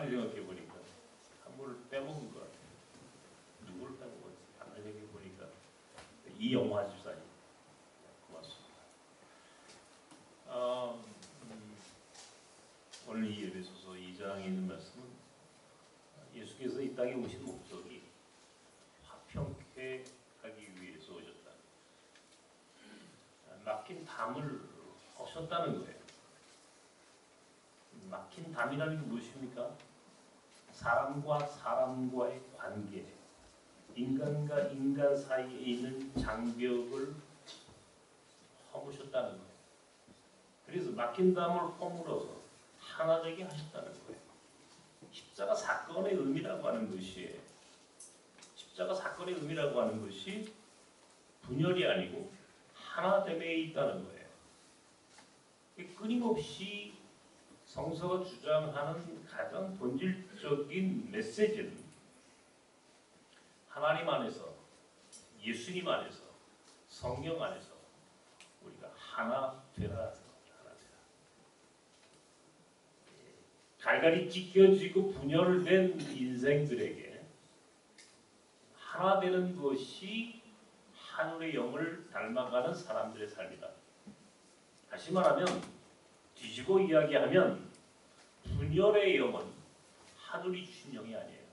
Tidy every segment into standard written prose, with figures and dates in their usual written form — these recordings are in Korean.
가만히 생각해 보니까 한 분을 빼먹은 것 같아요. 누구를 빼먹었지? 가만히 생각해 보니까 이영화 집사님. 고맙습니다. 오늘 이 에베소서 2장에 있는 말씀은 예수께서 이 땅에 오신 목적이 화평케 하기 위해서 오셨다. 막힌 담을 허셨다는 거예요. 막힌 담이라는 게 무엇입니까? 사람과 사람과의 관계, 인간과 인간 사이에 있는 장벽을 허무셨다는 거예요. 그래서 막힌 담을 허물어서 하나 되게 하셨다는 거예요. 십자가 사건의 의미라고 하는 것이 십자가 사건의 의미라고 하는 것이 분열이 아니고 하나됨에 있다는 거예요. 끊임없이 성서가 주장하는 가장 본질적인 메시지는 하나님 안에서, 예수님 안에서, 성령 안에서 우리가 하나 되라. 갈갈이 찢겨지고 분열된 인생들에게 하나 되는 것이 하늘의 영을 닮아가는 사람들의 삶이다. 다시 말하면 뒤집어 이야기하면 분열의 영은 하늘이 주신 영이 아니에요.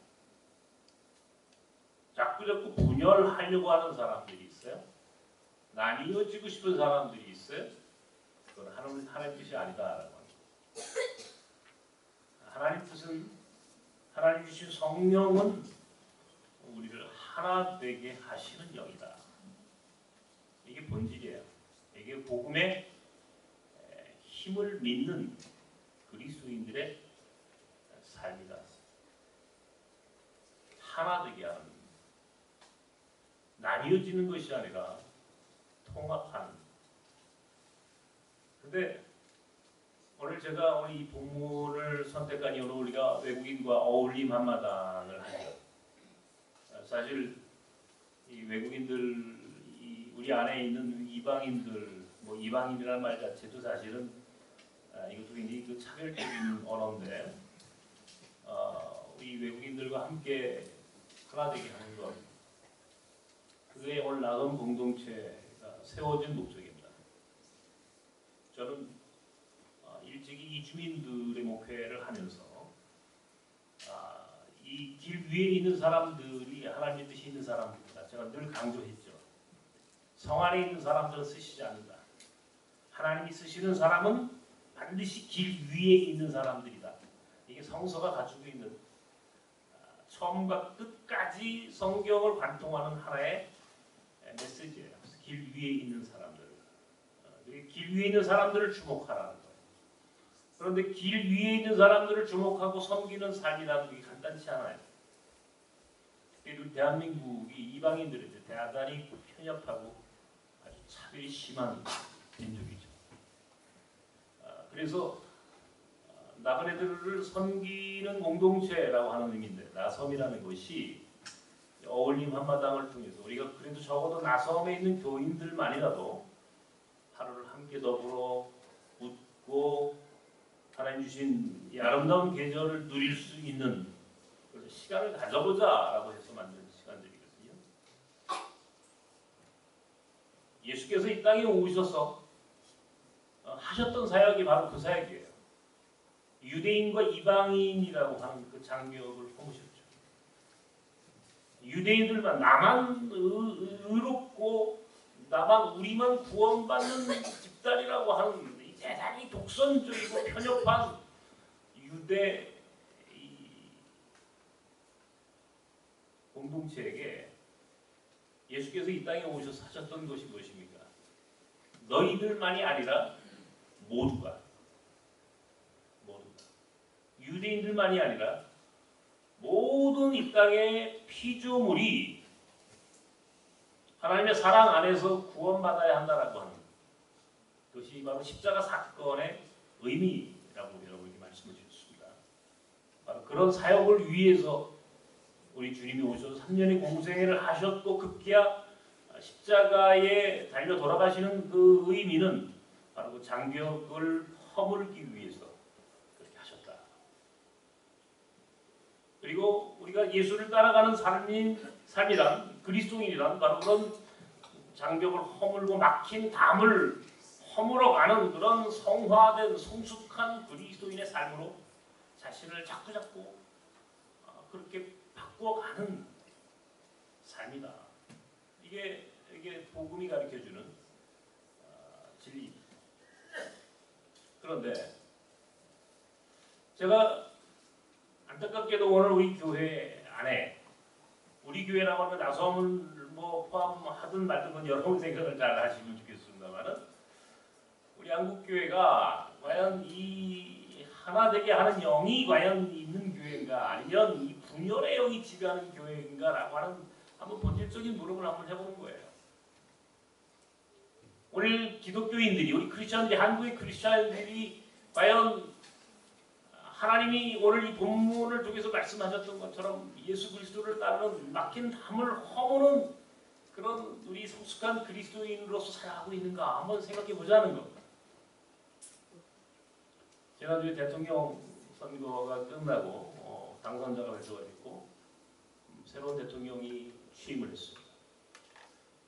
자꾸 분열하려고 하는 사람들이 있어요. 나뉘어지고 싶은 사람들이 있어요. 그건 하나님 뜻이 아니다라고 합니다. 하나님 뜻은, 하나님 주신 성령은 우리를 하나 되게 하시는 영이다. 이게 본질이에요. 이게 복음의 힘을 믿는 그리스도인들의 삶이다. 하나 되게 하는, 나뉘어지는 것이 아니라 통합하는. 근데 오늘 제가 오늘 이 본문을 선택한 이유는 우리가 외국인과 어울림 한마당을 하죠. 사실 이 외국인들, 우리 안에 있는 이방인들, 뭐 이방인이라는 말 자체도 사실은 이것도 굉장히 그 차별적인 언어인데, 이 외국인들과 함께 하나 되게 하는 것, 그게 오늘 나선 공동체가 세워진 목적입니다. 저는 일찍이 이 주민들의 목회를 하면서 이 길 위에 있는 사람들이 하나님의 뜻이 있는 사람들이다. 제가 늘 강조했죠. 성 안에 있는 사람들은 쓰시지 않는다. 하나님이 쓰시는 사람은 반드시 길 위에 있는 사람들이다. 이게 성서가 가지고 있는 처음과 끝까지 성경을 관통하는 하나의 메시지예요. 길 위에 있는 사람들. 길 위에 있는 사람들을 주목하라는 거예요. 그런데 길 위에 있는 사람들을 주목하고 섬기는 삶이라는 게 간단치 않아요. 특히 대한민국이 이방인들에 대단히 편협하고 아주 차별이 심한 민족이죠. 그래서 나그네들을 섬기는 공동체라고 하는 의미인데, 나섬이라는 것이 어울림 한마당을 통해서 우리가 그래도 적어도 나섬에 있는 교인들만이라도 하루를 함께 더불어 웃고 하나님 주신 이 아름다운 계절을 누릴 수 있는 그런 시간을 가져보자라고 해서 만든 시간들이거든요. 예수께서 이 땅에 오셔서 하셨던 사역이 바로 그 사역이에요. 유대인과 이방인이라고 하는 그 장벽을 허무셨죠. 유대인들만 나만 의롭고 나만 우리만 구원받는 집단이라고 하는 대단히 독선적이고 편협한 유대 공동체에게 예수께서 이 땅에 오셔서 하셨던 것이 무엇입니까? 너희들만이 아니라 모두가 유대인들만이 아니라 모든 이 땅의 피조물이 하나님의 사랑 안에서 구원받아야 한다라고 하는 그것이 바로 십자가 사건의 의미라고 여러분께 말씀을 주셨습니다. 바로 그런 사역을 위해서 우리 주님이 오셔서 3년의 공생애를 하셨고 급기야 십자가에 달려 돌아가시는 그 의미는 바로 그 장벽을 허물기 위해서 그렇게 하셨다. 우리가 예수를 따라가는 삶이란 그리스도인이란 바로 그런 장벽을 허물고 막힌 담을 허물어가는 그런 성화된 성숙한 그리스도인의 삶으로 자신을 자꾸자꾸 그렇게 바꾸어가는 삶이다. 이게 복음이 가르쳐주는 진리입니다. 그런데 제가 안타깝게도 오늘 우리 교회 안에 우리 교회라고 하면 나섬을 뭐 포함하든 말든 여러분 생각을 잘 하시면 좋겠습니다만은 우리 한국교회가 과연 이 하나 되게 하는 영이 과연 있는 교회인가 아니면 이 분열의 영이 지배하는 교회인가라고 하는 한번 본질적인 물음을 한번 해보는 거예요. 오늘 기독교인들이 우리 크리스천들이 한국의 크리스천들이 과연 하나님이 오늘 이 본문을 통해서 말씀하셨던 것처럼 예수 그리스도를 따르는 막힌 담을 허무는 그런 우리 성숙한 그리스도인으로서 살아가고 있는가 한번 생각해 보자는 겁니다. 지난주에 대통령 선거가 끝나고 당선자가 발표가 새로운 대통령이 취임을 했습니다.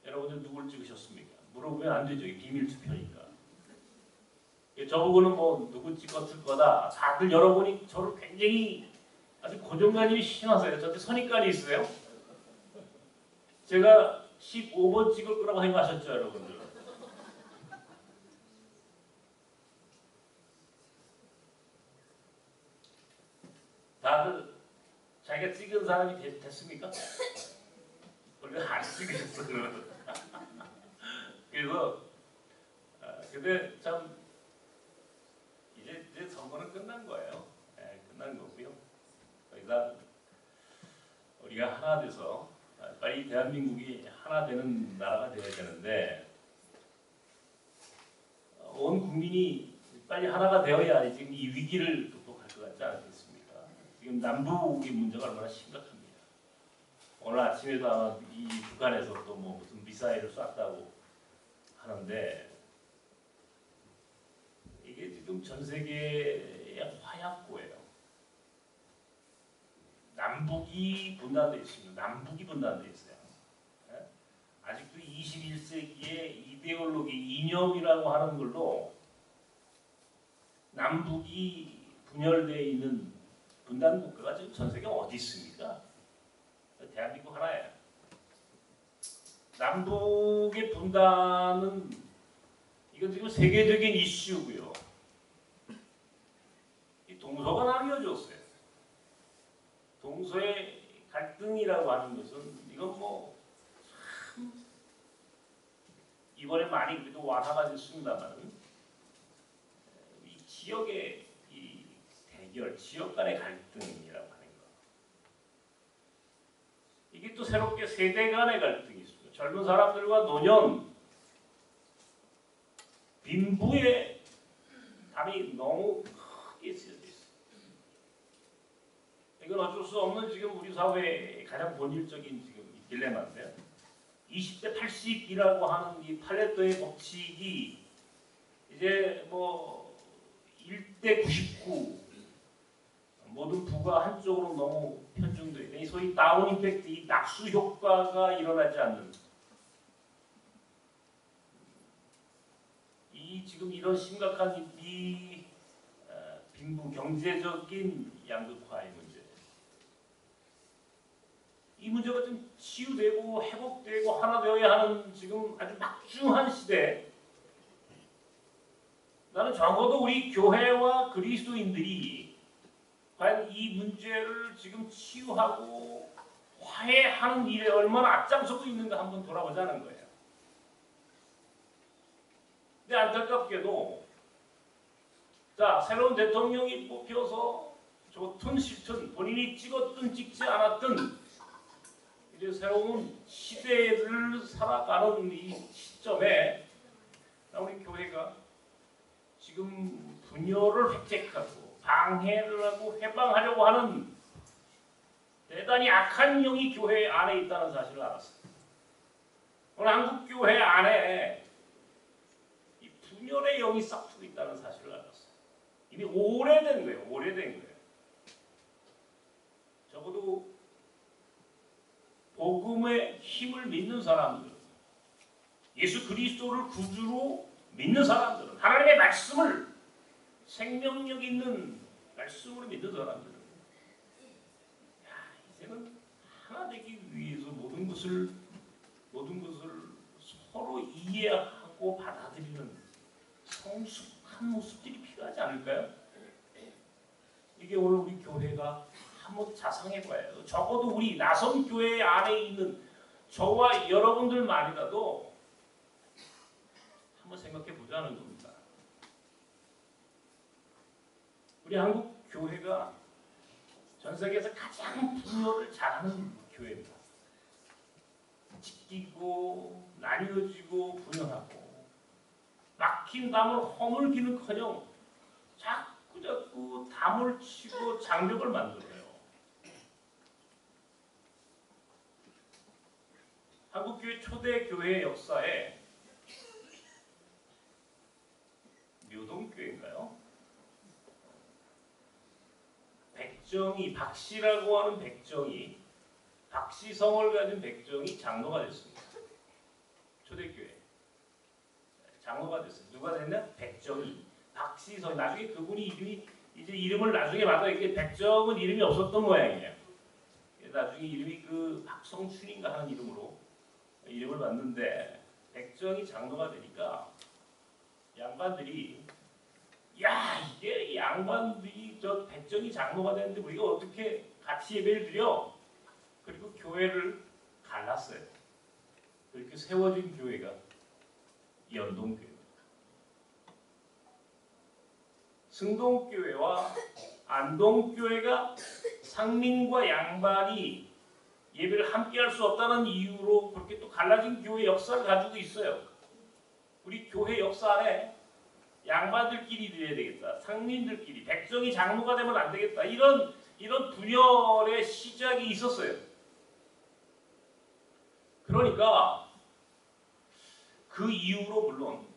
여러분들 누굴 찍으셨습니까? 물어보면 안 되죠. 비밀 투표니까. 저보고는 뭐 누구 찍었을 거다. 다들 여러분이 저를 굉장히 아주 고정관념이 심하세요. 저한테 선입관이 있어요. 제가 15번 찍을 거라고 생각하셨죠, 여러분들. 다들 자기가 찍은 사람이 됐습니까? 원래 안 찍으셨어요. 그래서 근데 참 이제 선거는 끝난 거예요. 네, 끝난 거고요. 더 이상 우리가 하나 돼서 빨리 대한민국이 하나 되는 나라가 되어야 되는데 온 국민이 빨리 하나가 되어야 지금 이 위기를 극복할 것 같지 않겠습니까? 지금 남북의 문제가 얼마나 심각합니다. 오늘 아침에도 아마 이 북한에서 또 뭐 무슨 미사일을 쐈다고 하는데 이게 지금 전 세계의 화약고예요. 남북이 분단되어 있습니다. 남북이 분단되어 있어요. 네? 아직도 21세기의 이데올로기, 이념이라고 하는 걸로 남북이 분열되어 있는 분단 국가가 지금 전 세계 어디 있습니까? 대한민국 하나예요. 남북의 분단은 이건 지금 세계적인 이슈고요. 이 동서가 나뉘어졌어요. 동서의 갈등이라고 하는 것은 이건 뭐 참 이번에 많이 그래도 완화가 됐습니다만 이 지역의 이 대결, 지역 간의 갈등이라고 하는 거. 이게 또 새롭게 세대 간의 갈등이 있습니다. 젊은 사람들과 노년, 빈부의 담이 너무 크게 쓰여져 있어요. 이건 어쩔 수 없는 지금 우리 사회의 가장 본질적인 지금 딜레마인데요. 20대 80이라고 하는 이 팔레토의 법칙이 이제 뭐 1대 99 모든 부가 한쪽으로 너무 편중되어 있는 소위 다운 임팩트, 이 낙수 효과가 일어나지 않는 이 지금 이런 심각한 이 빈부 경제적인 양극화의 문제, 이 문제가 좀 치유되고 회복되고 하나 되어야 하는 지금 아주 막중한 시대에 나는 적어도 우리 교회와 그리스도인들이 과연 이 문제를 지금 치유하고 화해하는 일에 얼마나 앞장서고 있는가 한번 돌아보자는 거예요. 근데 안타깝게도 자 새로운 대통령이 뽑혀서 좋든 싫든 본인이 찍었든 찍지 않았든 이제 새로운 시대를 살아가는 이 시점에 우리 교회가 지금 분열을 획책하고 방해를 하고 해방하려고 하는 대단히 악한 영이 교회 안에 있다는 사실을 알았어요. 오늘 한국 교회 안에 이 분열의 영이 싹트고 있다는 사실을 알았어요. 이미 오래된 거예요. 적어도 힘을 믿는 사람들, 예수 그리스도를 구주로 믿는 사람들은, 하나님의 말씀을 생명력 있는 말씀으로 믿는 사람들은, 이제는 하나 되기 위해서 모든 것을 서로 이해하고 받아들이는 성숙한 모습들이 필요하지 않을까요? 이게 오늘 우리 교회가 한번 자상해봐요. 적어도 우리 나선 교회 안에 있는 저와 여러분들만이라도 한번 생각해 보자는 겁니다. 우리 한국 교회가 전 세계에서 가장 분열을 잘하는 교회입니다. 찢기고 나뉘어지고 분열하고 막힌 담을 허물기는커녕 자꾸 담을 치고 장벽을 만들어요. 한국교회 초대 교회 역사에 묘동교회인가요? 백정이, 박씨라고 하는 백정이, 박씨성을 가진 백정이 장로가 됐습니다. 초대교회 장로가 됐어요. 누가 됐냐? 백정이, 박씨성. 나중에 그분이 이름을 나중에 받아. 이게 백정은 이름이 없었던 모양이에요. 나중에 이름이 그 박성춘인가 하는 이름으로 이름을 받는데, 백정이 장로가 되니까 양반들이, 야, 이게 양반들이 저 백정이 장로가 되는데 우리가 어떻게 같이 예배를 드려? 그리고 교회를 갈랐어요. 그렇게 세워진 교회가 연동교회입니다. 승동교회와 안동교회가 상민과 양반이 예배를 함께 할 수 없다는 이유로 그렇게 또 갈라진 교회 역사를 가지고 있어요. 우리 교회 역사 안에 양반들끼리 드려야 되겠다, 상민들끼리, 백정이 장로가 되면 안 되겠다, 이런 분열의 시작이 있었어요. 그러니까 그 이후로 물론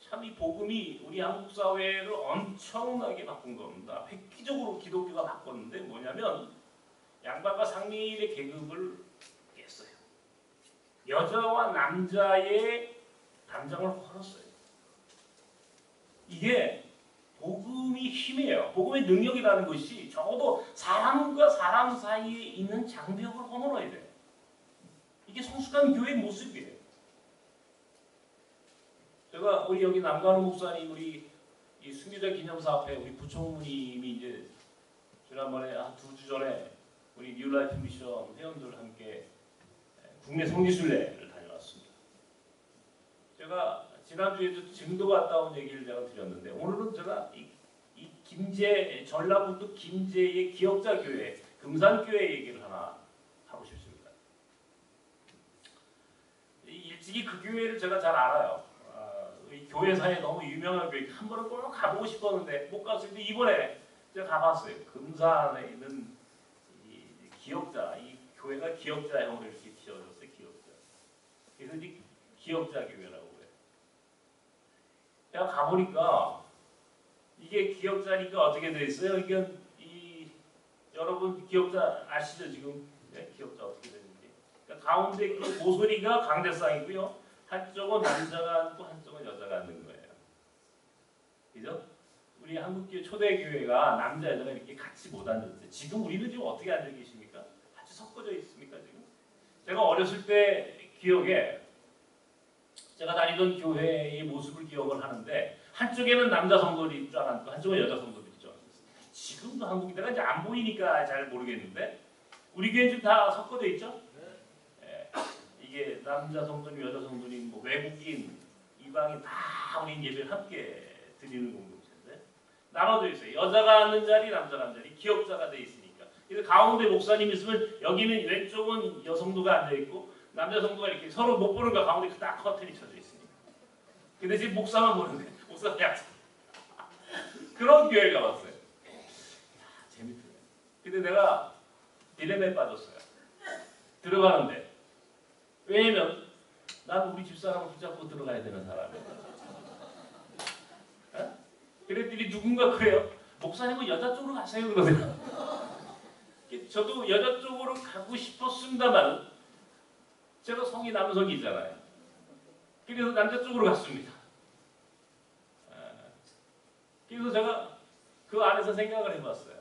참 이 복음이 우리 한국 사회를 엄청나게 바꾼 겁니다. 획기적으로 기독교가 바꿨는데 뭐냐면 양반과 상민의 계급을 깼어요. 여자와 남자의 담장을 헐었어요. 이게 복음이 힘이에요. 복음의 능력이라는 것이 적어도 사람과 사람 사이에 있는 장벽을 허물어야 돼요. 이게 성숙한 교회의 모습이에요. 제가 우리 여기 남관우 목사님, 우리 이 승리자 기념사 앞에 우리 부총무님이 이제 지난번에 한 2주 전에 우리 뉴라이프 미션 회원들 함께 국내 성지순례를 다녀왔습니다. 제가 지난주에도 증도 갔다 온 얘기를 제가 드렸는데, 오늘은 제가 이 김제, 전라북도 김제의 기역자 교회, 금산교회 얘기를 하나 하고 싶습니다. 일찍이 그 교회를 제가 잘 알아요. 이 교회사에 너무 유명한 교회, 한 번은 꼭 가보고 싶었는데 못 갔는데 이번에 제가 가봤어요. 금산에 있는 이 기역자, 이 교회가 기역자형으로 이렇게 지어졌어요. 기역자. 그래서 이제 기역자 교회라고 그래요. 제가 가보니까 이게 기역자니까 어떻게 돼 있어요? 이게 여러분 기역자 아시죠 지금? 네? 기역자 어떻게 되는지. 그러니까 가운데 그 모서리가 강대상이고요. 한쪽은 남자가 앉고 한쪽은 여자가 앉는 거예요. 그죠? 우리 한국교회 초대교회가 남자 여자가 이렇게 같이 못 앉았어요. 지금 우리는 지금 어떻게 앉아 계십니까? 같이 섞어져 있습니까 지금? 제가 어렸을 때 기억에 제가 다니던 교회의 모습을 기억을 하는데, 한쪽에는 남자 성도들이 쫙 앉고 한쪽은 여자 성도들이 쫙 앉았어요. 지금도 한국이 내가 이제 안 보이니까 잘 모르겠는데 우리 교회는 지금 다 섞어져 있죠? 이게 남자 성도님, 여자 성도님, 뭐 외국인, 이방인 다 우리 예배를 함께 드리는 공동체인데 나눠져 있어요. 여자가 앉는 자리, 남자가 앉는 자리, 기역자가 돼 있으니까. 그래서 가운데 목사님 있으면 여기는 왼쪽은 여성도가 앉아 있고 남자 성도가 이렇게 서로 못 보는 거, 가운데 딱 커튼이 쳐져 있으니까. 근데 지금 목사만 보는데 목사가 약간 그런 교회를 가봤어요. 재밌더라고요. 근데 내가 딜레마에 빠졌어요. 들어가는데. 왜냐면 난 우리 집사람을 붙잡고 들어가야 되는 사람이야. 그랬더니 누군가 그래요. 목사님은 여자 쪽으로 가세요 그러더라고요. 저도 여자 쪽으로 가고 싶었습니다만 제가 성이 남성이잖아요. 그래서 남자 쪽으로 갔습니다. 그래서 제가 그 안에서 생각을 해봤어요.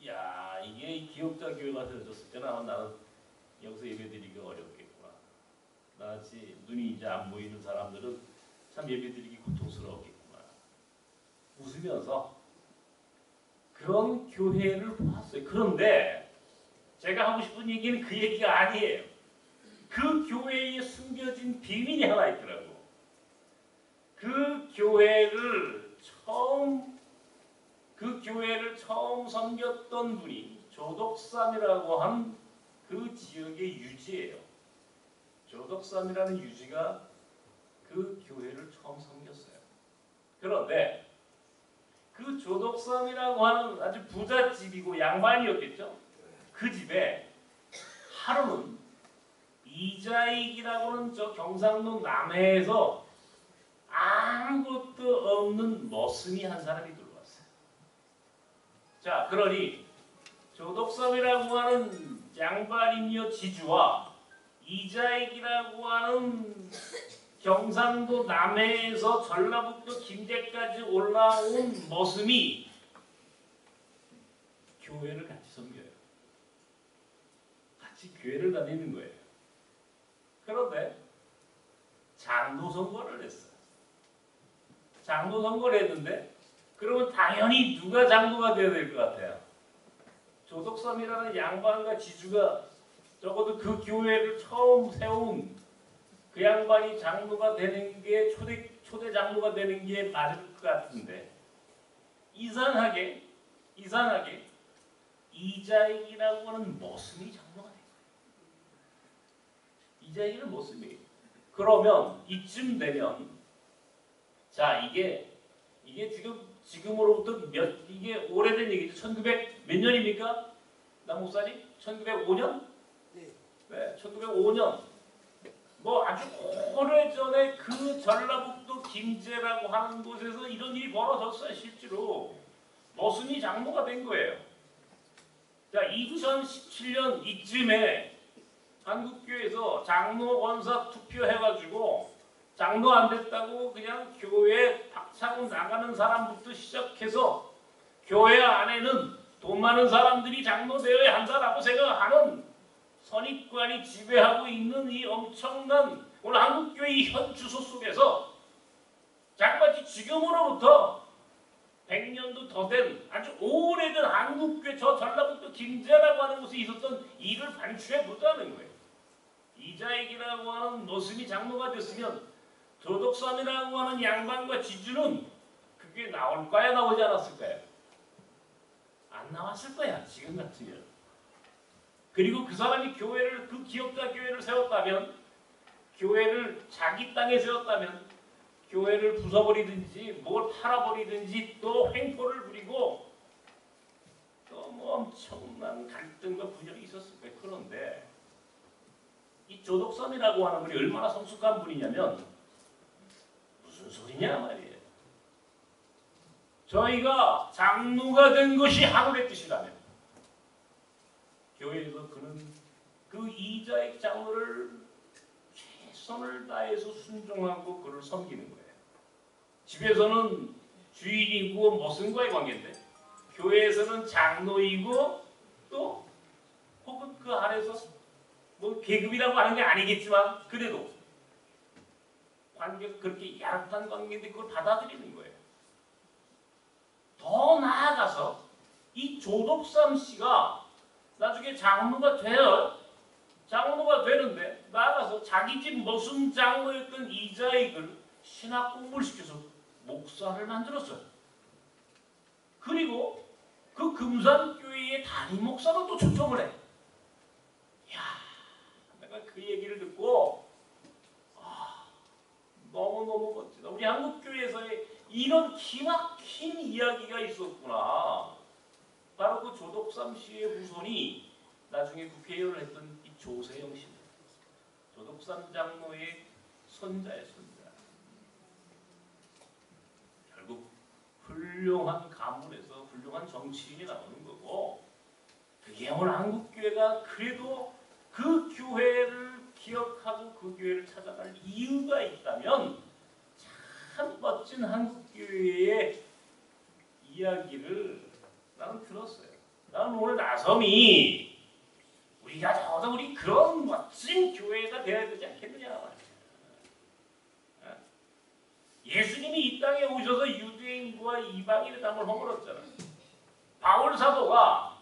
야, 이게 기업자 교회가 되어졌을 때는 아마 나는 여기서 예배드리기가 어렵겠구나. 나같이 눈이 이제 안 보이는 사람들은 참 예배드리기 고통스러웠겠구나. 웃으면서 그런 교회를 보았어요. 그런데 제가 하고 싶은 얘기는 그 얘기가 아니에요. 그 교회에 숨겨진 비밀이 하나 있더라고. 그 교회를 처음 섬겼던 분이 조덕삼이라고 한 그 지역의 유지예요. 조덕삼이라는 유지가 그 교회를 처음 섬겼어요. 그런데 그 조덕삼이라고 하는 아주 부잣집이고 양반이었겠죠. 그 집에 하루는 이자익이라고는 저 경상도 남해에서 아무것도 없는 머슴이 한 사람이 들어왔어요. 자, 그러니 조덕삼이라고 하는 양반이며 지주와 이자익이라고 하는 경상도 남해에서 전라북도 김제까지 올라온 머슴이 교회를 같이 섬겨요. 같이 교회를 다니는 거예요. 그런데 장로 선거를 했어요. 장로 선거를 했는데 그러면 당연히 누가 장로가 되어야 될 것 같아요? 조덕삼이라는 양반과 지주가 적어도 그 교회를 처음 세운 그 양반이 장로가 되는 게 초대 장로가 되는 게 맞을 것 같은데 이상하게 이자익이라고 하는 머슴이 장로가 된 거예요. 이자익은 머슴이에요. 그러면 이쯤 되면 자 이게 지금으로부터 이게 오래된 얘기죠. 1900 몇 년입니까? 남 목사님? 1905년? 네, 1905년. 뭐 아주 오래전에 그 전라북도 김제라고 하는 곳에서 이런 일이 벌어졌어요. 실제로 머슴이 장로가 된 거예요. 자, 2017년 이쯤에 한국교회에서 장로 권사 투표해가지고 장로 안 됐다고 그냥 교회 박차고 나가는 사람부터 시작해서 교회 안에는 돈 많은 사람들이 장로 되어야 한다라고 생각하는 선입관이 지배하고 있는 이 엄청난 오늘 한국교회의 현 주소 속에서 자그마치 지금으로부터 100년도 더 된 아주 오래된 한국교회 저 전라북도 김제라고 하는 곳에 있었던 일을 반추해 보자는 거예요. 이자익이라고 하는 머슴이 장로가 됐으면 조덕삼이라고 하는 양반과 지주는 그게 나올까요? 나오지 않았을까요? 안 나왔을 거야. 지금 같으면. 그리고 그 사람이 그 기업자 교회를 세웠다면 교회를 자기 땅에 세웠다면 교회를 부숴버리든지 뭘 팔아버리든지 또 횡포를 부리고 또 뭐 엄청난 갈등과 분열이 있었을 거예요. 그런데 이 조덕삼이라고 하는 분이 얼마나 성숙한 분이냐면 무슨 소리냐 말이에요. 저희가 장로가 된 것이 하늘의 뜻이라면 교회에서 그는 그 이자익 장로를 최선을 다해서 순종하고 그를 섬기는 거예요. 집에서는 주인이고 머슴과의 관계인데 교회에서는 장로이고 또 혹은 그 아래서 뭐 계급이라고 하는 게 아니겠지만 그래도 관계가 그렇게 야릇한 관계인데 그걸 받아들이는 거예요. 더 나아가서 이 조덕삼 씨가 나중에 장로가 되는데 나아가서 자기 집 머슴 장로였던 이자익을 신학 공부를 시켜서 목사를 만들었어요. 그리고 그 금산교회의 담임 목사로 또 초청을 해. 이야, 내가 그 얘기를 듣고 너무너무 멋지다. 우리 한국교회에서의 이런 기막힌 이야기가 있었구나. 바로 그 조덕삼 씨의 후손이 나중에 국회의원을 했던 이 조세영 씨. 조덕삼 장로의 손자의 손자. 결국 훌륭한 가문에서 훌륭한 정치인이 나오는 거고 그게 오늘 한국교회가 그래도 그 교회를 기억하고 그 교회를 찾아갈 이유가 있다면 참 멋진 한국교회의 이야기를 나는 들었어요. 나는 오늘 나섬이 우리가 저도 우리 그런 멋진 교회가 되어야 되지 않겠느냐 말이야. 예수님이 이 땅에 오셔서 유대인과 이방인의 담을 허물었잖아. 바울 사도가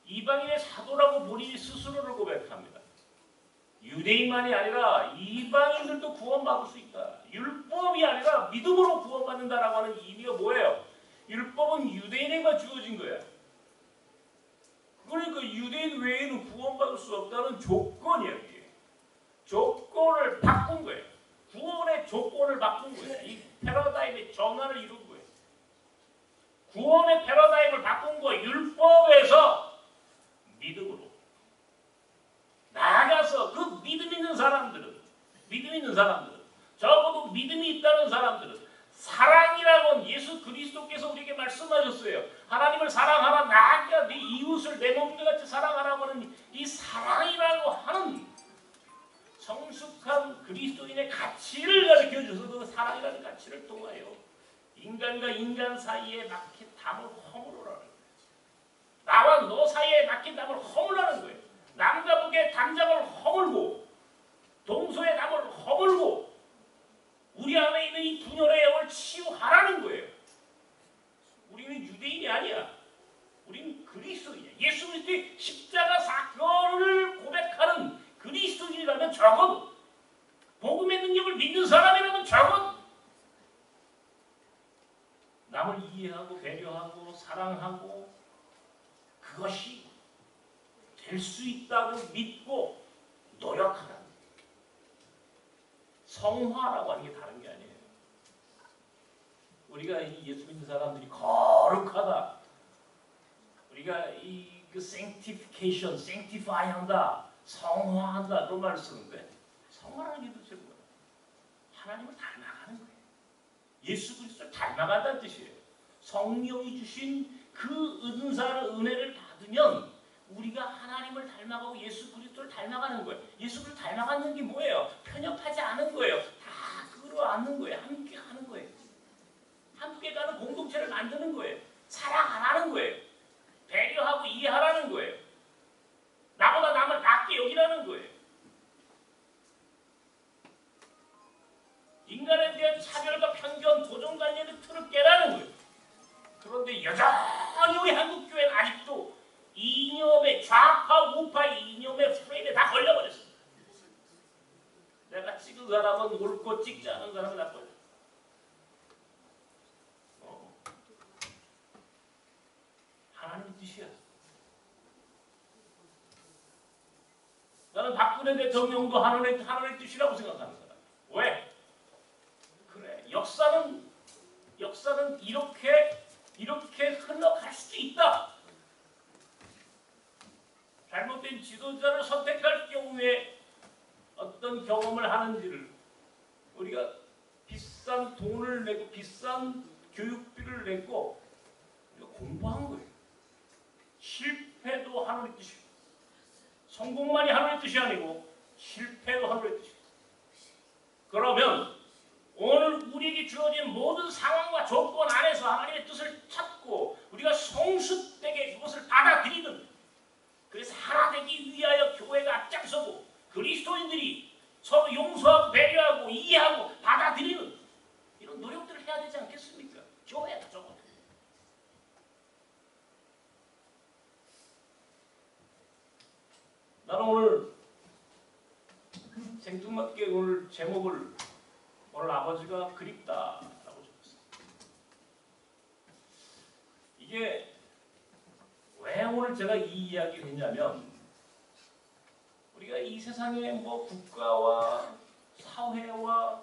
이방인의 사도라고 본인이 스스로를 고백합니다. 유대인만이 아니라 이방인들도 구원받을 수 있다. 율법이 아니라 믿음으로 구원받는다라고 하는 의미가 뭐예요? 율법은 유대인에게만 주어진 거야. 그러니까 유대인 외에는 구원받을 수 없다는 조건이야. 이게. 조건을 바꾼 거예요. 구원의 조건을 바꾼 거예요. 이 패러다임의 전환을 이룬 거예요. 구원의 패러다임을 바꾼 거예요. 율법에서 믿음으로. 나아가서 그 믿음 있는 사람들은 적어도 믿음이 있다는 사람들은 사랑이라고는 예수 그리스도께서 우리에게 말씀하셨어요. 하나님을 사랑하라. 나아가 네 이웃을 내 몸과 같이 사랑하라고 하는 이 사랑이라고 하는 성숙한 그리스도인의 가치를 가르쳐줘서 그 사랑이라는 가치를 통하여 인간과 인간 사이에 막힌 담을 허물으라는 거예요. 나와 너 사이에 막힌 담을 허물라는 거예요. 남과 북의 담장을 허물고 동서의 담을 허물고 우리 안에 있는 이 분열의 영을 치유하라는 거예요. 우리는 유대인이 아니야. 우리는 그리스도인이야. 예수 그리스도의 십자가 사건을 고백하는 그리스도인이라면 적어도 복음의 능력을 믿는 사람이라면 적어도 남을 이해하고 배려하고 사랑하고 그것이 될 수 있다고 믿고 노력하라. 성화라고 하는 게 다른 게 아니에요. 우리가 이 예수 믿는 사람들이 거룩하다. 우리가 그 sanctification, sanctify 한다. 성화한다. 그런 말을 쓰는데 성화라는 게 도대체 뭐예요? 하나님을 닮아가는 거예요. 예수 그리스도를 닮아간다는 뜻이에요. 성령이 주신 그 은혜를 받으면 우리가 하나님을 닮아가고 예수 그리스도를 닮아가는 거예요. 예수 그리스도를 닮아가는 게 뭐예요? 편협하지 않은 거예요. 다 끌어안는 거예요. 함께 하는 거예요. 함께 가는 공동체를 만드는 거예요. 사랑하라는 거예요. 배려하고 이해하라는 거예요. 나보다 남을 낮게 여기라는 거예요. 인간에 대한 차별과 편견, 고정관념의 틀을 깨라는 거예요. 그런데 여전히 우리 한국교회는 아직도 이념의 좌파 우파 이념의 프레임에 다 걸려버렸어. 내가 찍은 사람은 옳고 찍지 않은 사람은 나빠져. 하나님의 뜻이야. 나는 박근혜 대통령도 하나님의 뜻이라고 생각하는 사람. 왜? 그래. 역사는 이렇게 흘러갈 수도 있다. 잘못된 지도자를 선택할 경우에 어떤 경험을 하는지를 우리가 비싼 돈을 내고 비싼 교육비를 내고 우리가 공부한 거예요. 실패도 하나님의 뜻이고 성공만이 하나님의 뜻이 아니고 실패도 하나님의 뜻이고 그러면 오늘 우리에게 주어진 모든 상황과 조건 안에서 하나님의 뜻을 찾고 우리가 성숙되게 그것을 받아들이는 그래서 하나 되기 위하여 교회가 앞장서고 그리스도인들이 서로 용서하고 배려하고 이해하고 받아들이는 이런 노력들을 해야 되지 않겠습니까? 교회가 적어도. 나는 오늘 생뚱맞게 오늘 제목을 오늘 아버지가 그립다라고 적었어요. 이게 왜 오늘 제가 이 이야기를 했냐면 우리가 이 세상에 뭐 국가와 사회와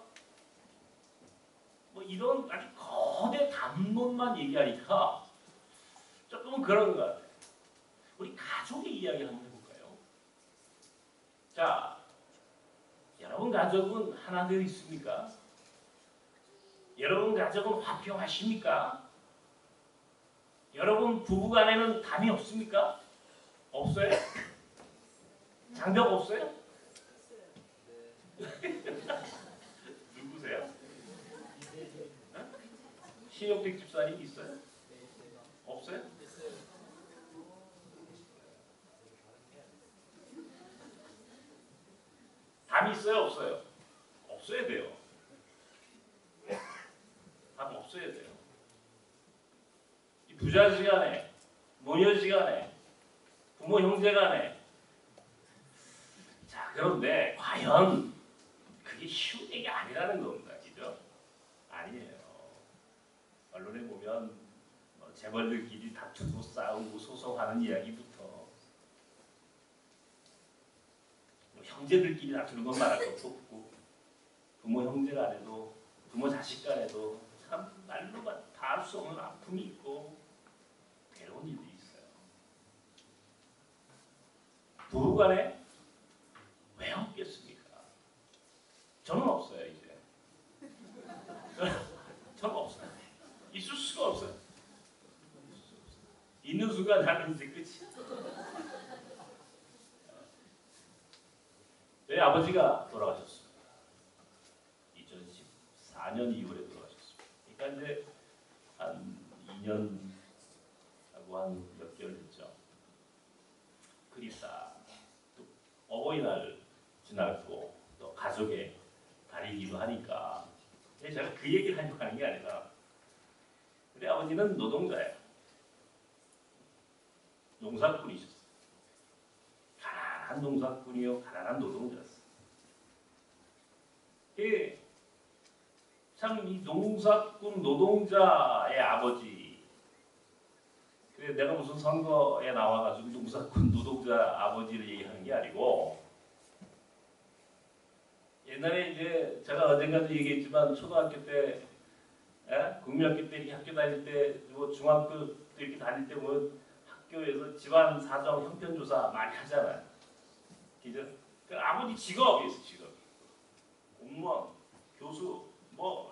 뭐 이런 아주 거대 담론만 얘기하니까 조금은 그런 것 같아요. 우리 가족의 이야기 한번 해볼까요? 자, 여러분 가족은 하나 되어 있습니까? 여러분 가족은 화평하십니까? 여러분 부부간에는 담이 없습니까? 없어요? 장벽 없어요? 누구세요? 어? 신용택 집사님 있어요? 없어요? 담 있어요? 없어요? 없어야 돼요. 담 없어야 돼요. 이 부자 시간에, 모녀 시간에, 부모 형제 간에. 자, 그런데 과연 그게 쉬운 얘기 아니라는 겁니다. 그죠? 아니에요. 언론에 보면 뭐 재벌들끼리 다투고 싸우고 소송하는 이야기부터 뭐 형제들끼리 다투는 건 말할 것도 없고 부모 형제 간에도 부모 자식 간에도 참 말로만 다 할 수 없는 아픔이 있고 괴로운 일이 있어요. 부부 간에 왜 없겠습니까? 저는 없어요 이제. 저는 없어요. 있을 수가 없어요. 있는 순간 나는 이제 끝이. 저희 아버지가 돌아가셨습니다. 2014년 2월에 돌아가셨습니다. 그러니까 이제 한 2년하고 한 몇 개월 됐죠. 그립다. 또 어버이날 지나고 또 가족의 달이기도 하니까 제가 그 얘기를 하려고 하는 게 아니라 우리 아버지는 노동자예요. 농사꾼이셨어요. 가난한 농사꾼이요. 가난한 노동자였어요. 참 이 농사꾼 노동자의 아버지. 그래 내가 무슨 선거에 나와가지고 농사꾼 노동자 아버지를 얘기하는 게 아니고 옛날에 이제 제가 언젠가도 얘기했지만 초등학교 때, 국민학교 때 이렇게 학교 다닐 때, 뭐 중학교 때 이렇게 다닐 때 뭐 학교에서 집안 사정 형편 조사 많이 하잖아요. 그죠? 그 아버지 직업이 있어 직업. 공무원, 교수, 뭐.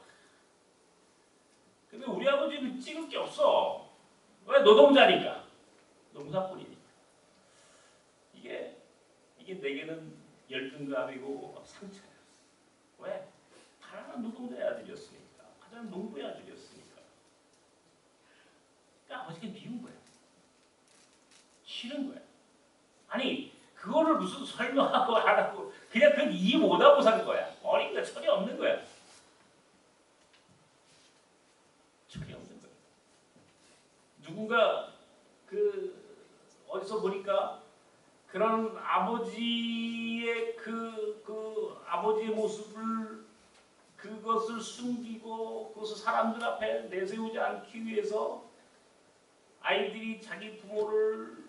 근데 우리 아버지는 찍을 게 없어. 왜? 노동자니까. 농사꾼이니까. 이게 내게는 열등감이고 상처야. 왜? 가난한 노동자의 아들이었으니까. 가장 농부의 아들이었으니까. 그러니까 아버지가 미운 거야. 싫은 거야. 아니 그거를 무슨 설명하고 안 하고 그냥 그건 이해 못하고 산 거야. 어린 거야. 철이 없는 거야. 철이 없는 거야. 누군가 어디서 보니까 그런 아버지의 그 아버지의 모습을 그것을 숨기고 그것을 사람들 앞에 내세우지 않기 위해서 아이들이 자기 부모를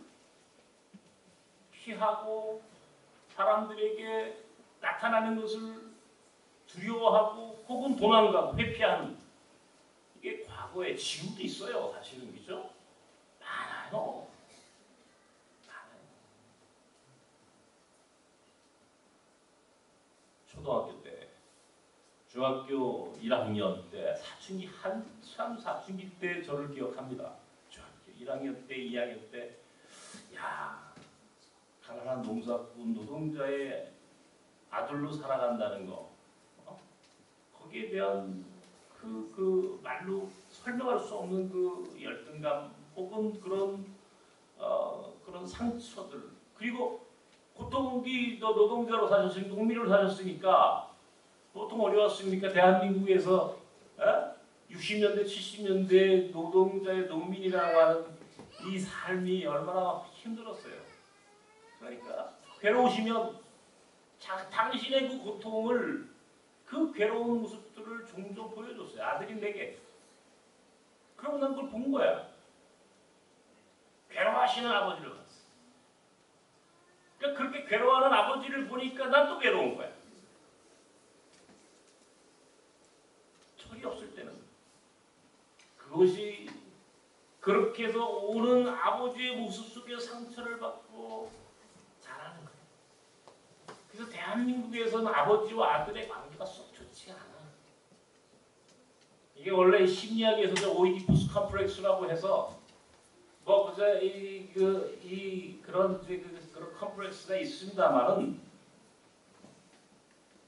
피하고 사람들에게 나타나는 것을 두려워하고 혹은 도망가고 회피하는 이게 과거에 지금도 있어요. 사실은 그죠? 많아요. 초등학교 때, 중학교 1학년 때 사춘기 한참 사춘기 때 저를 기억합니다. 중학교 1학년 때, 2학년 때, 야 가난한 농사꾼 노동자의 아들로 살아간다는 거, 거기에 대한 그 말로 설명할 수 없는 그 열등감 혹은 그런 상처들 그리고 보통 노동자로 사셨으니까 농민으로 사셨으니까 보통 어려웠습니까? 대한민국에서 60년대 70년대 노동자의 농민이라고 하는 이 삶이 얼마나 힘들었어요. 그러니까 괴로우시면 당신의 그 고통을 그 괴로운 모습들을 종종 보여줬어요. 아들이 내게. 그러고 난 그걸 본 거야. 괴로워하시는 아버지를 봤어. 그러니까 그렇게 괴로워하는 아버지를 보니까 난 또 괴로운 거야. 철이 없을 때는 그것이 그렇게 해서 오는 아버지의 모습 속에 상처를 받고 자라는 거야. 그래서 대한민국에서는 아버지와 아들의 관계가 썩 좋지 않아. 이게 원래 심리학에서 오이디푸스 컴플렉스라고 해서 뭐 보자 그런 컴플렉스가 있습니다만은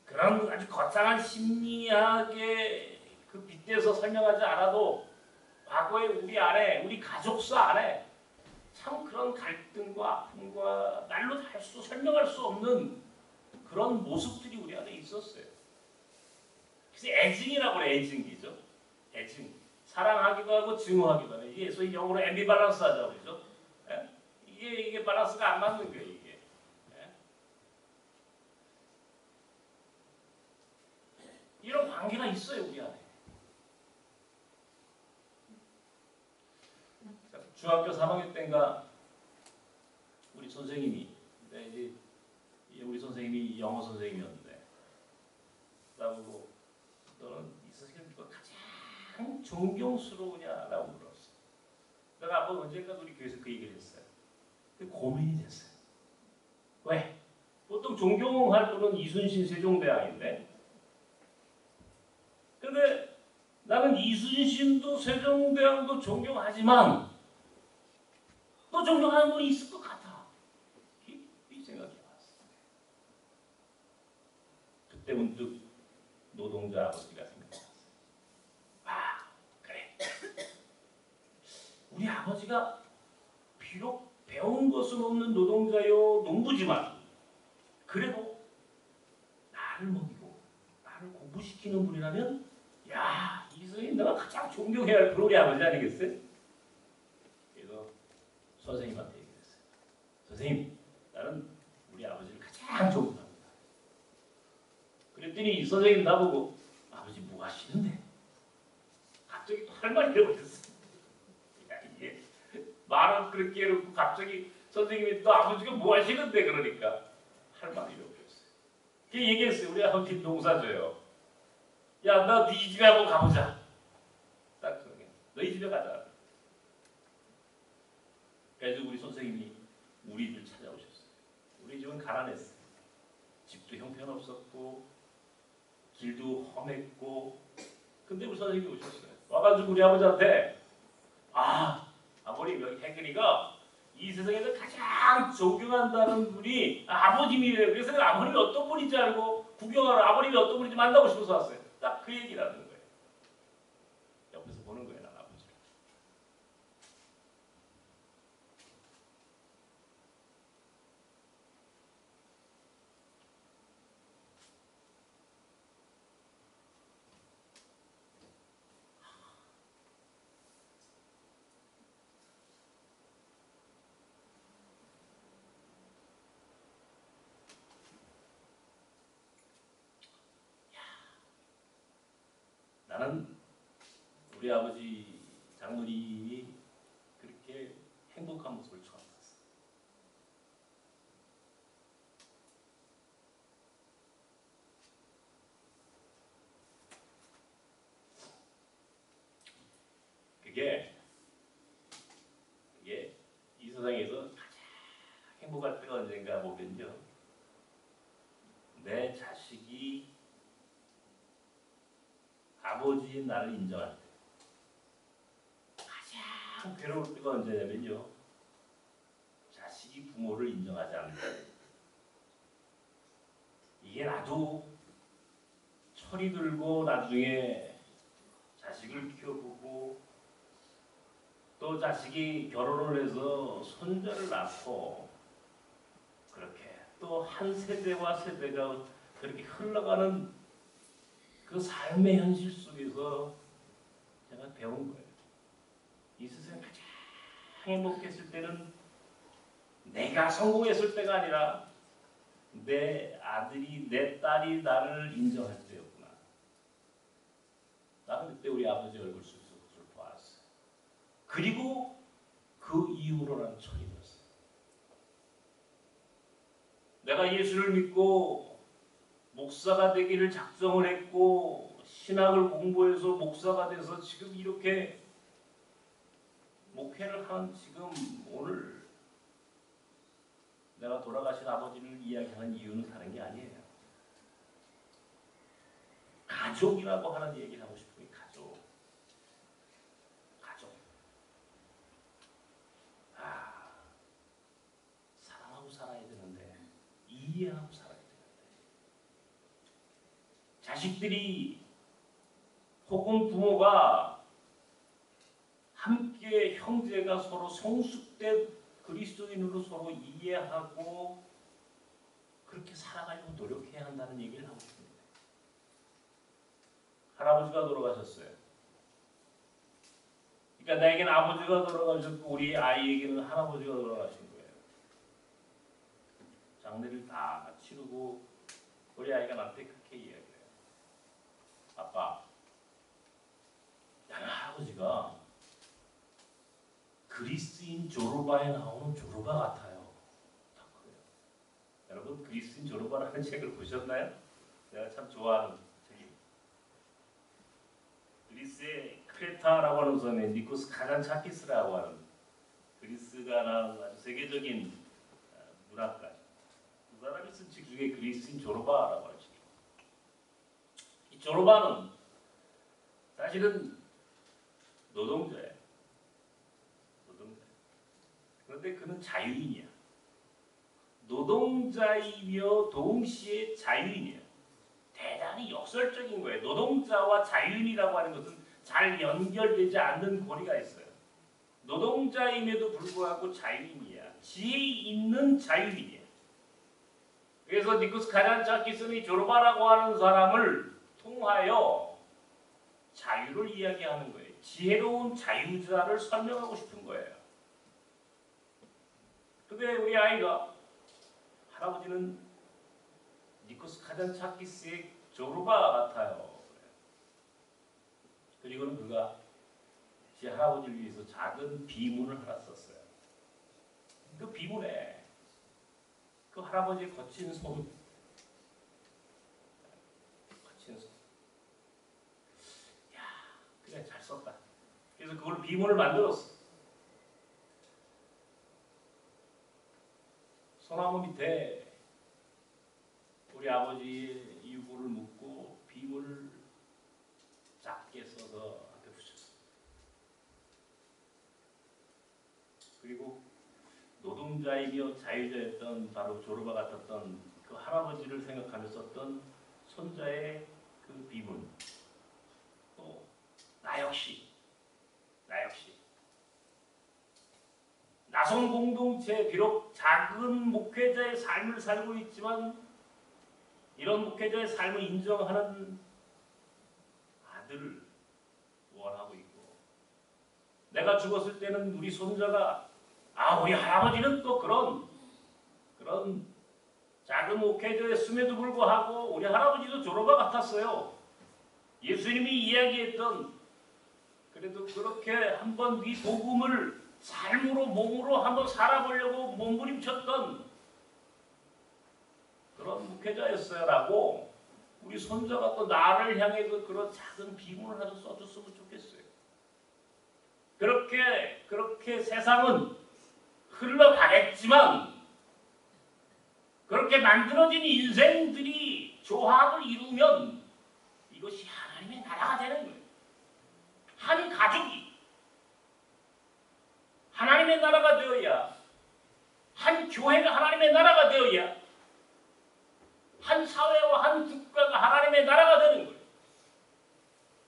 그런 아주 거창한 심리학의 그 빗대서 설명하지 않아도 과거에 우리 안에 우리 가족사 안에 참 그런 갈등과 아픔과 말로 설명할 수 없는 그런 모습들이 우리 안에 있었어요. 그래서 애증이라고 그래. 애증이죠. 애증. 사랑하기도 하고 증오하기도 하고 이게 소위 영어로 앰비밸런스 하자고 그러죠. 예? 이게 밸런스가 안 맞는 거예요. 이게. 예? 이런 관계가 있어요. 우리 안에. 중학교 3학년 때인가 우리 선생님이 이제 우리 선생님이 영어 선생님이었는데 나보고 너는 이 선생님과 가장 존경스러우냐라고 물었어. 내가 한번 언젠가 우리 교회에서 그 얘기를 했어요. 그 고민이 됐어요. 왜? 보통 존경할 분은 이순신 세종대왕인데 근데 나는 이순신도 세종대왕도 존경하지만 또 존경하는 분이 있을 것 같아. 이 생각이 왔어. 그때 문득 노동자 아버지가 생각났어. 아, 그래. 우리 아버지가 비록 배운 것은 없는 노동자요 농부지만 그래도 나를 먹이고 나를 공부시키는 분이라면 야, 이 선생님 내가 가장 존경해야 할 우리 아버지 아니겠어요? 선생님한테 얘기했어요. 선생님, 나는 우리 아버지를 가장 존경합니다. 그랬더니 이 선생님 나보고 아버지 뭐 하시는데? 갑자기 또 할 말이 되어버렸어요. 이게 말은 그렇게 해놓고 갑자기 선생님이 또 아버지가 뭐 하시는데 그러니까 할 말이 되어버렸어요. 그 얘기했어요. 우리 아버지 농사져요. 야, 너 네 집에 한번 가보자. 딱 그러게. 너희 집에 가자. 그래서 우리 선생님이 우리 집 찾아오셨어요. 우리 집은 가난했어요. 집도 형편없었고 길도 험했고 근데 우리 선생님이 오셨어요. 와가지고 우리 아버지한테 아버님 여기 혜근이가 이 세상에서 가장 존경한다는 분이 아버님이래요. 그래서 아버님이 어떤 분인지 알고 구경하러 아버님이 어떤 분인지 만나고 싶어서 왔어요. 딱 그 얘기를 하는 거예요. 옆에서 보는 거예요. 난 아버지를. 나는 우리 아버지 장모님이 그렇게 행복한 모습을 처음 봤어요. 그게 이 세상에서 가장 행복할 때가 언젠가 보면요. 내 자식이 아버지인 나를 인정할 때 가장 괴로울 때가 언제냐면요. 자식이 부모를 인정하지 않을 때. 이게 나도 철이 들고 나중에 자식을 키워보고 또 자식이 결혼을 해서 손자를 낳고 그렇게 또 한 세대와 세대가 그렇게 흘러가는 그 삶의 현실 속에서 제가 배운 거예요. 이 세상에 가장 행복했을 때는 내가 성공했을 때가 아니라 내 아들이 내 딸이 나를 인정할 때였구나. 나는 그때 우리 아버지 얼굴 속에서 그것을 보았어요. 그리고 그 이후로 나는 철이 들었어요. 내가 예수를 믿고 목사가 되기를 작정을 했고 신학을 공부해서 목사가 돼서 지금 이렇게 목회를 하는 지금 오늘 내가 돌아가신 아버지를 이야기하는 이유는 다른 게 아니에요. 가족이라고 하는 얘기를 하고 싶은 게 가족. 이해하고 살아야 돼요. 자식들이 혹은 부모가 함께 형제가 서로 성숙된 그리스도인으로 서로 이해하고 그렇게 살아가려고 노력해야 한다는 얘기를 하고 싶습니다. 할아버지가 돌아가셨어요. 그러니까 나에게는 아버지가 돌아가셨고 우리 아이에게는 할아버지가 돌아가신 거예요. 장례를 다 치르고 우리 아이가 나한테 그렇게 이야기해요. 아빠, 나는 할아버지가 그리스인 조르바에 나오는 조르바 같아요. 딱 그래요. 여러분 그리스인 조르바라는 책을 보셨나요? 제가 참 좋아하는 책입니다. 그리스의 크레타라고 하는 섬에 니코스 카잔차키스라고 하는 그리스가 나온 아주 세계적인 문학가. 그 사람이 쓴 책 중에 그리스인 조르바라고 하는 책이에요. 이 조르바는 사실은 노동자예요. 그런데 그는 자유인이야. 노동자이며 동시에 자유인이야. 대단히 역설적인 거예요. 노동자와 자유인이라고 하는 것은 잘 연결되지 않는 고리가 있어요. 노동자임에도 불구하고 자유인이야. 지혜 있는 자유인이야. 그래서 니코스 카잔차키스는 이 조르바라고 하는 사람을 통하여 자유를 이야기하는 거예요. 지혜로운 자유자를 설명하고 싶은 거예요. 근데 우리 아이가 할아버지는 니코스 카잔차키스의 조르바 같아요. 그리고는 그가 제 할아버지를 위해서 작은 비문을 하나 썼어요. 그 비문에 그 할아버지의 거친 손, 야, 그래 잘 썼다. 그래서 그걸 비문을 만들었어. 소나무 밑에 우리 아버지의 유골을 묻고 비문을 작게 써서 앞에 붙였어. 그리고 노동자이며 자유자였던 바로 조르바 같았던 그 할아버지를 생각하며 썼던 손자의 그 비문. 또 나 역시 나성 공동체 비록 작은 목회자의 삶을 살고 있지만 이런 목회자의 삶을 인정하는 아들을 원하고 있고 내가 죽었을 때는 우리 손자가 우리 할아버지는 또 그런 작은 목회자였음에도 불구하고 우리 할아버지도 조르바 같았어요. 예수님이 이야기했던 그래도 그렇게 한번 이 복음을 삶으로 몸으로 한번 살아보려고 몸부림쳤던 그런 목회자였어요라고 우리 손자가 또 나를 향해 그런 작은 비문을 하나 써줬으면 좋겠어요. 그렇게 세상은 흘러가겠지만 그렇게 만들어진 인생들이 조합을 이루면 이것이 하나님의 나라가 되는 거예요. 한 가족이 하나님의 나라가 되어야 한 교회가 하나님의 나라가 되어야 한 사회와 한 국가가 하나님의 나라가 되는 거예요.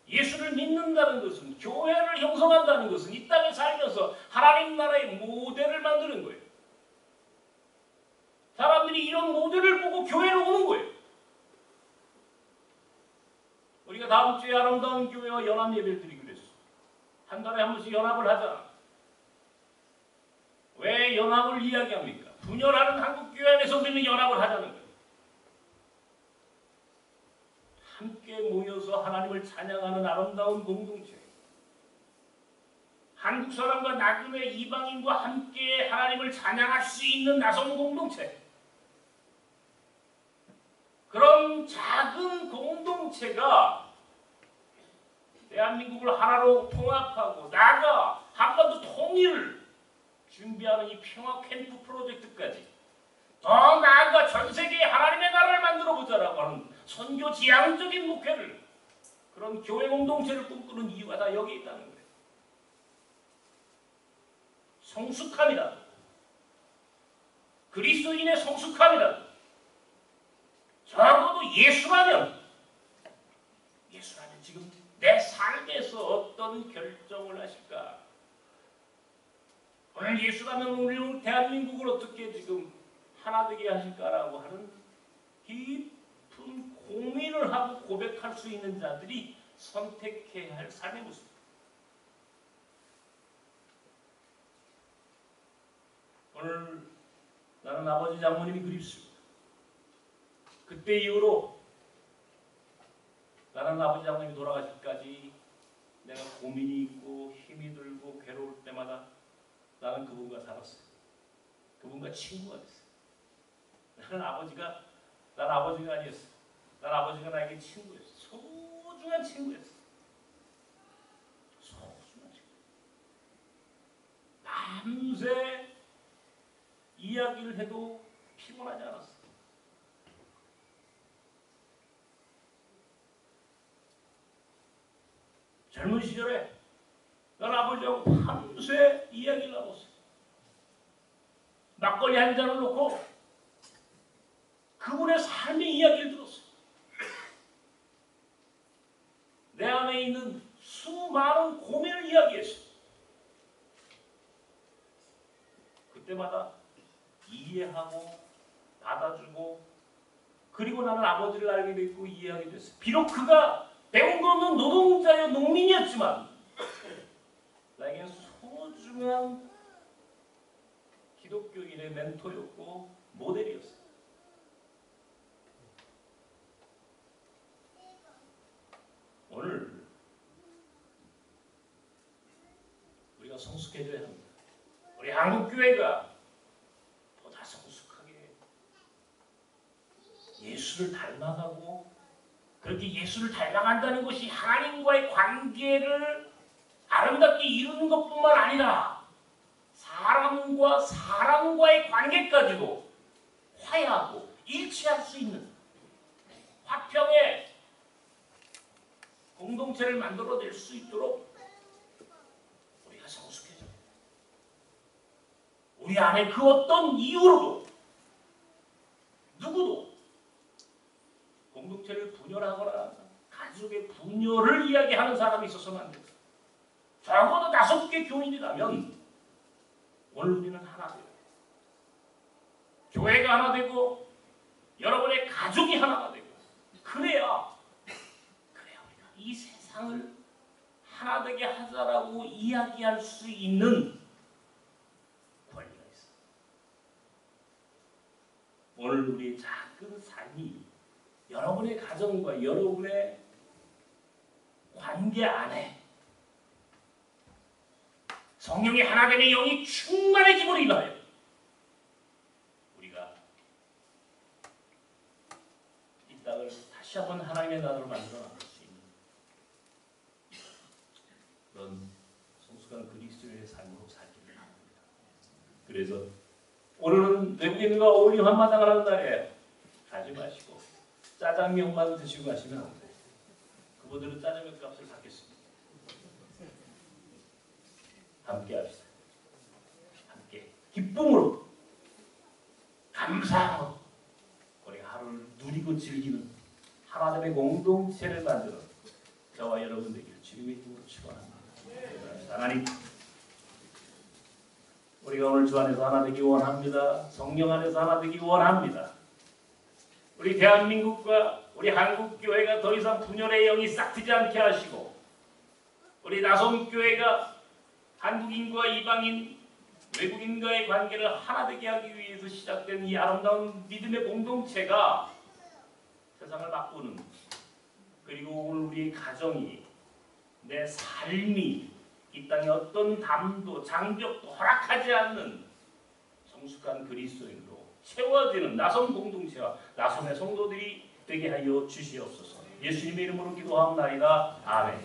예수를 믿는다는 것은 교회를 형성한다는 것은 이 땅에 살면서 하나님 나라의 모델을 만드는 거예요. 사람들이 이런 모델을 보고 교회로 오는 거예요. 우리가 다음 주에 아름다운 교회와 연합 예배를 드리기로 했어. 한 달에 한 번씩 연합을 하잖아. 왜 연합을 이야기합니까? 분열하는 한국교회 안에서 우리는 연합을 하자는 거예요. 함께 모여서 하나님을 찬양하는 아름다운 공동체. 한국 사람과 나그네 이방인과 함께 하나님을 찬양할 수 있는 나선 공동체. 그런 작은 공동체가 대한민국을 하나로 통합하고 나아가 한반도 통일을 준비하는 이 평화 캠프 프로젝트까지 더 나아가 전 세계에 하나님의 나라를 만들어 보자라고 하는 선교 지향적인 목회를 그런 교회 공동체를 꿈꾸는 이유가 다 여기 있다는 거예요. 성숙함이다. 그리스도인의 성숙함이다. 적어도 예수라면 지금 내 삶에서 어떤 결정을 하실까? 오늘 예수라면 우리 대한민국을 어떻게 지금 하나 되게 하실까라고 하는 깊은 고민을 하고 고백할 수 있는 자들이 선택해야 할 삶의 모습. 오늘 나는 아버지 장모님이 그립습니다. 그때 이후로 나는 아버지 장모님이 돌아가시기까지 내가 고민이 있고 힘이 들고 괴로울 때마다 나는 그분과 살았어요. 그분과 친구가 됐어요. 나는 아버지가 아니었어. 난 아버지가 나에게 친구였어. 소중한 친구였어. 소중한 친구. 밤새 이야기를 해도 피곤하지 않았어. 젊은 시절에 난 아버지하고 밤새 이야기를 하고 있어. 막걸리 한 잔을 놓고 그분의 삶의 이야기를 들었어. 내 안에 있는 수많은 고민을 이야기했어. 그때마다 이해하고 받아주고 그리고 나는 아버지를 알게 됐고 이해하게 됐어. 비록 그가 배운 거 없는 노동자여 농민이었지만 나에겐 소중한 기독교인의 멘토였고 모델이었어. 오늘 우리가 성숙해져야 합니다. 우리 한국교회가 보다 성숙하게 예수를 닮아가고 그렇게 예수를 닮아간다는 것이 하나님과의 관계를 아름답게 이루는 것뿐만 아니라 사람과 사람과의 관계까지도 화해하고 일치할 수 있는 화평의 공동체를 만들어낼 수 있도록 우리가 성숙해져. 우리 안에 그 어떤 이유로도 누구도 공동체를 분열하거나 가족의 분열을 이야기하는 사람이 있어서는 안 됩니다. 적어도 5개 교인이라면 오늘 우리는 하나 돼요. 교회가 하나 되고 여러분의 가족이 하나가 되고 그래야 우리가 이 세상을 하나 되게 하자라고 이야기할 수 있는 권리가 있어. 오늘 우리의 작은 삶이 여러분의 가정과 여러분의 관계 안에 성령의 하나됨의 영이 충만해짐으로 인하여 우리가 이 땅을 다시 한번 하나님의 나라로 만들어 나갈 수 있는 그런 성숙한 그리스도의 삶으로 살기를 바랍니다. 그래서 오늘은 외국인과 어울림 한마당을 하는 날에 가지 마시고 짜장면만 드시고 가시면 안 돼요. 그분들은 짜장면 값을 받겠습니다. 함께 합시다. 함께 기쁨으로 감사하고 우리 하루를 누리고 즐기는 하나님의 공동체를 만드는 저와 여러분 되기를 주님의 이름으로 축원합니다. 하나님, 우리가 오늘 주 안에서 하나 되기 원합니다. 성령 안에서 하나 되기 원합니다. 우리 대한민국과 우리 한국교회가 더 이상 분열의 영이 싹트지 않게 하시고 우리 나섬교회가 한국인과 이방인, 외국인과의 관계를 하나 되게 하기 위해서 시작된 이 아름다운 믿음의 공동체가 세상을 바꾸는, 그리고 오늘 우리의 가정이, 내 삶이 이 땅에 어떤 담도 장벽도 허락하지 않는 성숙한 그리스도인으로 채워지는 나섬 공동체와 나섬의 성도들이 되게 하여 주시옵소서. 예수님의 이름으로 기도합나이다. 아멘.